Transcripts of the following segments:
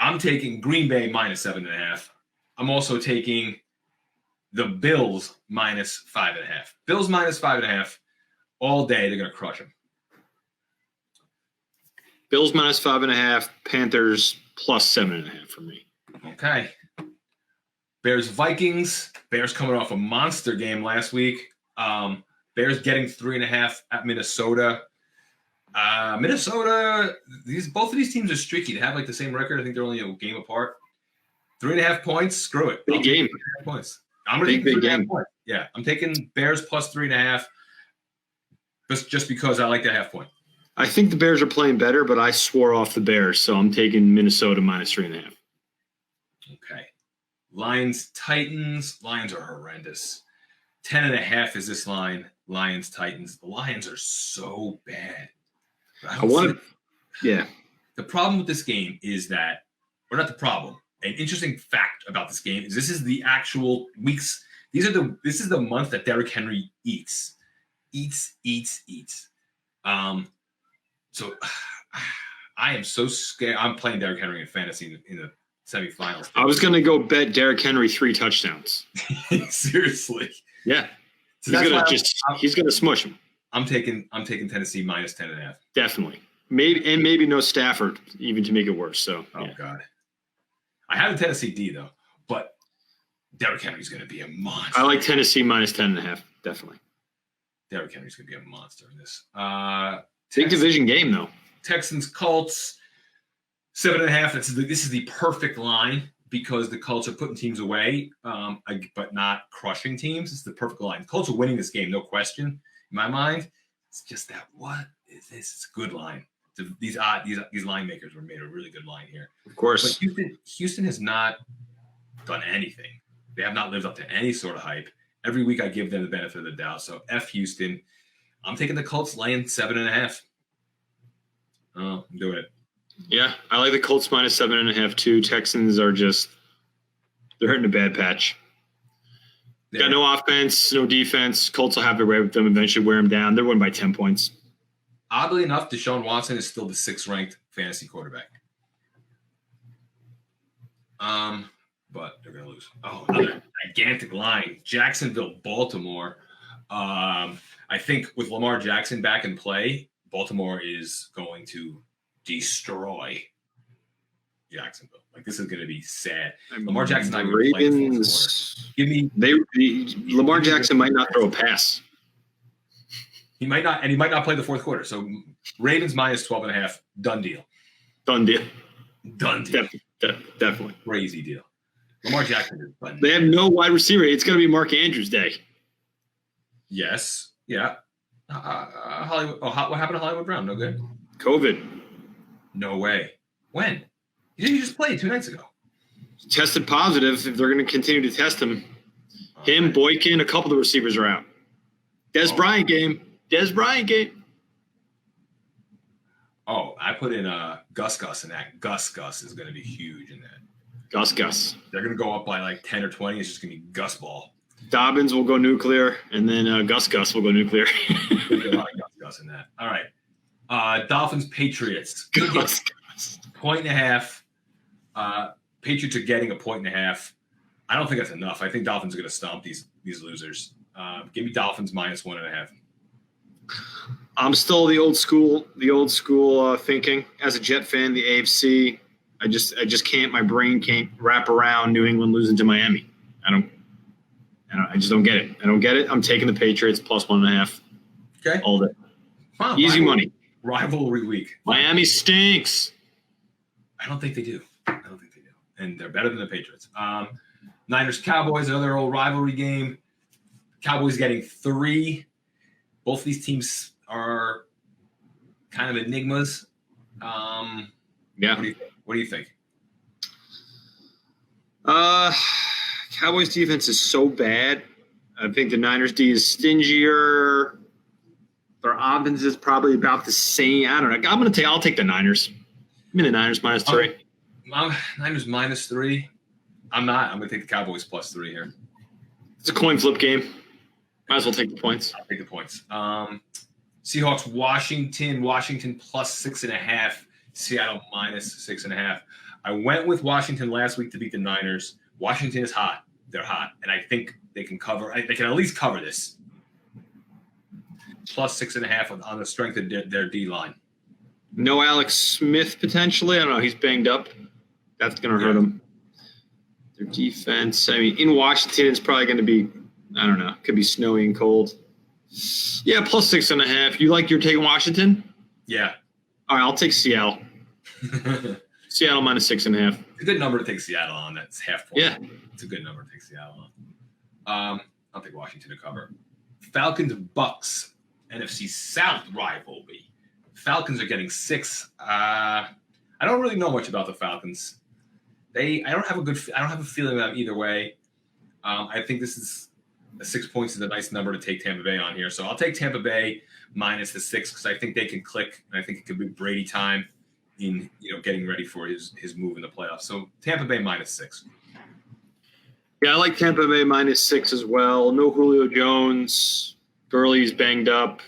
I'm taking Green Bay minus 7.5. I'm also taking the Bills minus 5.5. Bills minus 5.5 all day. They're going to crush them. Bills minus 5.5. Panthers plus 7.5 for me. Okay. Bears Vikings. Bears coming off a monster game last week. Bears getting 3.5 at Minnesota. Minnesota. Both of these teams are streaky. They have like the same record. I think they're only a game apart. 3.5 points. Screw it. Big game. 3.5 points. I'm going to take 3.5 points. Yeah, I'm taking Bears plus 3.5. Just because I like that half point. I think the Bears are playing better, but I swore off the Bears, so I'm taking Minnesota minus 3.5. Okay. Lions, Titans. Lions are horrendous. 10.5 is this line. Lions, Titans. The Lions are so bad. Yeah. The problem with this game is that, or not the problem. An interesting fact about this game is this is the actual weeks. This is the month that Derrick Henry eats. So I am so scared. I'm playing Derrick Henry in fantasy in the semifinals. I was going to go bet Derrick Henry 3 touchdowns. Seriously. Yeah. He's going to smush him. I'm taking Tennessee minus 10.5. Definitely. Maybe no Stafford even to make it worse. So, God. I have a Tennessee D though, but Derrick Henry's going to be a monster. I like Tennessee minus 10.5. Definitely. Derrick Henry's going to be a monster in this. Big division game though. Texans Colts 7.5. This is the perfect line because the Colts are putting teams away, but not crushing teams. It's the perfect line. The Colts are winning this game, no question. In my mind, it's just that what is this? It's a good line. These line makers were made a really good line here. Of course. But Houston has not done anything. They have not lived up to any sort of hype. Every week I give them the benefit of the doubt. So F Houston. I'm taking the Colts laying 7.5. Oh, I'm doing it. Yeah, I like the Colts minus 7.5 too. Texans are they're hurting a bad patch. Got no offense, no defense. Colts will have their way with them, eventually wear them down. They're winning by 10 points. Oddly enough, Deshaun Watson is still the 6th-ranked fantasy quarterback. But they're going to lose. Oh, another gigantic line. Jacksonville, Baltimore. I think with Lamar Jackson back in play, Baltimore is going to destroy Jacksonville. Like, this is going to be sad. Lamar Jackson not going to play the fourth quarter. Lamar Jackson might not throw a pass. He might not, and he might not play the fourth quarter. So Ravens minus 12.5. Done deal. Definitely. Crazy deal. Lamar Jackson is fun. They have no wide receiver. It's going to be Mark Andrews Day. Yes. Yeah. Hollywood. Oh, what happened to Hollywood Brown? No good. COVID. No way. When? He just played 2 nights ago. Tested positive. If they're going to continue to test him, Boykin, a couple of the receivers are out. Dez Bryant game. Oh, I put in Gus in that. Gus is going to be huge in that. Gus. They're going to go up by like 10 or 20. It's just going to be Gus ball. Dobbins will go nuclear, and then Gus will go nuclear. There's a lot of Gus in that. All right. Dolphins, Patriots. 1.5. Patriots are getting 1.5. I don't think that's enough. I think Dolphins are going to stomp these losers. Give me Dolphins minus 1.5. I'm still the old school thinking. As a Jet fan, the AFC, I just can't. My brain can't wrap around New England losing to Miami. I just don't get it. I'm taking the Patriots plus 1.5. Okay. All day. Wow, easy money. Rivalry week. Miami stinks. I don't think they do. And they're better than the Patriots. Niners, Cowboys, another old rivalry game. Cowboys getting 3. Both of these teams are kind of enigmas. Yeah. What do you think? Cowboys defense is so bad. I think the Niners D is stingier. Their offense is probably about the same. I don't know. I'll take the Niners. I'm in the Niners minus 3. Niners minus 3. I'm not. I'm going to take the Cowboys plus 3 here. It's a coin flip game. Might as well take the points. I'll take the points. Seahawks, Washington plus 6.5. Seattle minus 6.5. I went with Washington last week to beat the Niners. Washington is hot. They're hot. And I think they can cover. They can at least cover this. Plus 6.5 on the strength of their D line. No Alex Smith potentially. I don't know. He's banged up. That's going to hurt him. Their defense. I mean, in Washington, it's probably going to be, I don't know, could be snowy and cold. Yeah, plus 6.5. You like your take on Washington? Yeah. All right, I'll take Seattle. Seattle minus 6.5. It's a good number to take Seattle on. That's half point. Yeah. It's a good number to take Seattle on. I'll take Washington to cover. Falcons Bucks, NFC South rivalry. Falcons are getting 6. I don't really know much about the Falcons. I don't have a feeling about either way. I think this is 6 points is a nice number to take Tampa Bay on here. So I'll take Tampa Bay minus the 6 because I think they can click, and I think it could be Brady time in getting ready for his move in the playoffs. So Tampa Bay minus 6. Yeah, I like Tampa Bay minus 6 as well. No Julio Jones. Gurley's banged up.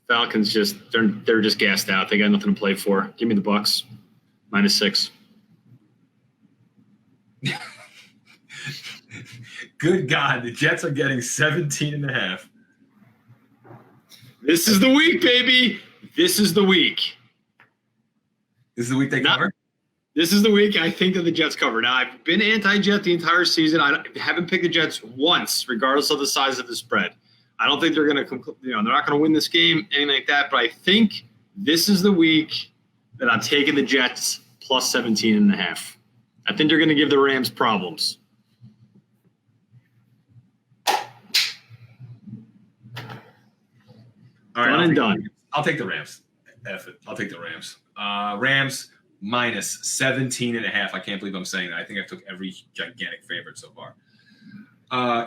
Falcons they're just gassed out. They got nothing to play for. Give me the Bucks minus 6. Good God, the Jets are getting 17.5. This is the week, baby. This is the week. This is the week they cover? This is the week I think that the Jets cover. Now, I've been anti-Jet the entire season. I haven't picked the Jets once, regardless of the size of the spread. I don't think they're going to, they're not going to win this game, anything like that. But I think this is the week that I'm taking the Jets plus 17.5. I think they're going to give the Rams problems. All right, done and done. I'll take the Rams. F it. I'll take the Rams. Rams minus 17.5. I can't believe I'm saying that. I think I took every gigantic favorite so far.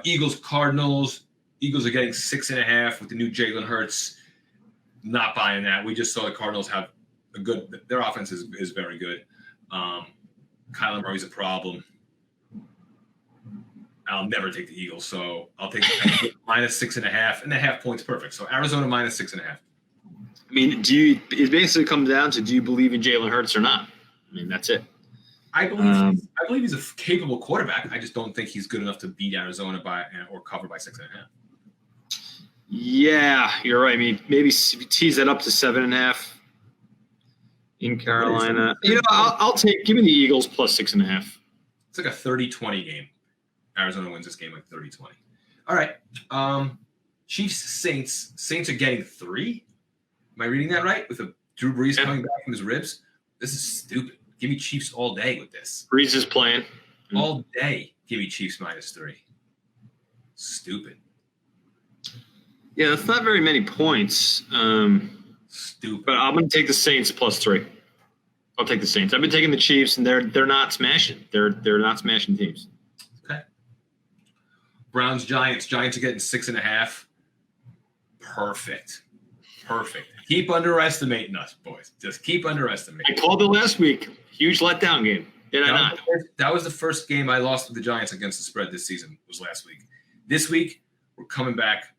Eagles, Cardinals. Eagles are getting 6.5 with the new Jalen Hurts. Not buying that. We just saw the Cardinals have their offense is very good. Kyler Murray's a problem. I'll never take the Eagles, so I'll take minus 6.5, and the half point's perfect. So Arizona minus 6.5. I mean, it basically comes down to do you believe in Jalen Hurts or not? I mean, that's it. I believe he's a capable quarterback. I just don't think he's good enough to beat Arizona or cover by 6.5. Yeah, you're right. I mean, maybe tease that up to 7.5 in Carolina. I'll give me the Eagles plus 6.5. It's like a 30-20 game. Arizona wins this game like 30-20. All right. Chiefs, Saints. Saints are getting 3. Am I reading that right? With Drew Brees coming back from his ribs? This is stupid. Give me Chiefs all day with this. Brees is playing. All day. Give me Chiefs minus 3. Stupid. Yeah, that's not very many points. Stupid. But I'm going to take the Saints plus 3. I'll take the Saints. I've been taking the Chiefs, and they're not smashing. They're not smashing teams. Okay. Browns, Giants. Giants are getting 6.5. Perfect. Keep underestimating us, boys. Just keep underestimating. I called it last week. Huge letdown game. Did I not? That was the first game I lost with the Giants against the spread this season, was last week. This week, we're coming back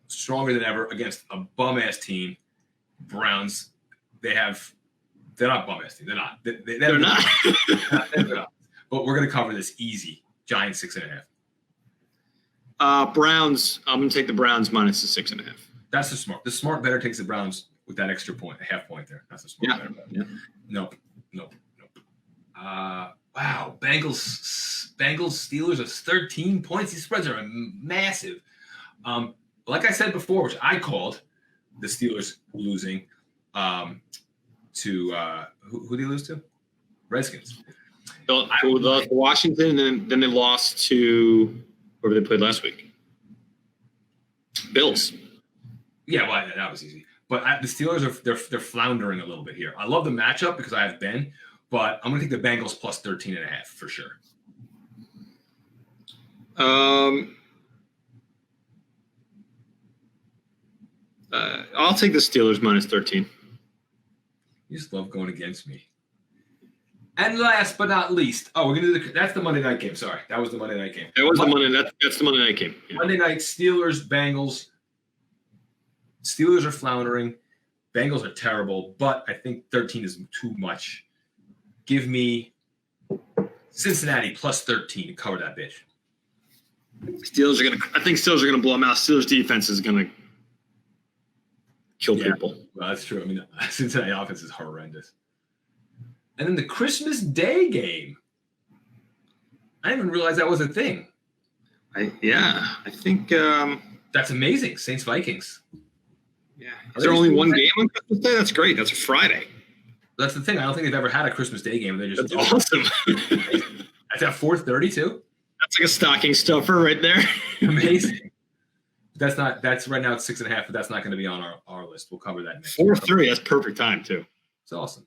stronger than ever against a bum-ass team. Browns, they're not bum-ass team. They're not. They're not. They're not. But we're going to cover this easy. Giants 6.5. Browns, I'm going to take the Browns minus the 6.5. That's the smart. The smart better takes the Browns with that extra point, a half point there. That's the smart better. Yeah. Nope. Wow. Bengals, Steelers are 13 points. These spreads are massive. Like I said before, which I called the Steelers losing to who did they lose to? Redskins. Washington, and then they lost to whoever they played last week. Bills. Yeah, well, that was easy. But the Steelers they're floundering a little bit here. I love the matchup because I have Ben, but I'm going to take the Bengals plus 13.5 for sure. I'll take the Steelers minus 13. You just love going against me. And last but not least, we're gonna do that's the Monday night game. Sorry, that was the Monday night game. That's the Monday night game. Yeah. Monday night, Steelers, Bengals. Steelers are floundering. Bengals are terrible, but I think 13 is too much. Give me Cincinnati plus 13 to cover that bitch. I think Steelers are gonna blow them out. Steelers defense is gonna kill people. Well, that's true. I mean, Cincinnati offense is horrendous. And then the Christmas Day game. I didn't even realize that was a thing. I think. That's amazing. Saints Vikings. Yeah. Is there only one game on Christmas Day? That's great. That's a Friday. That's the thing. I don't think they've ever had a Christmas Day game. They just That's awesome. That's at 4:30 too. That's like a stocking stuffer right there. Amazing. That's right now it's 6.5, but that's not going to be on our list. We'll cover that next. 4:30. That's perfect time too. It's awesome.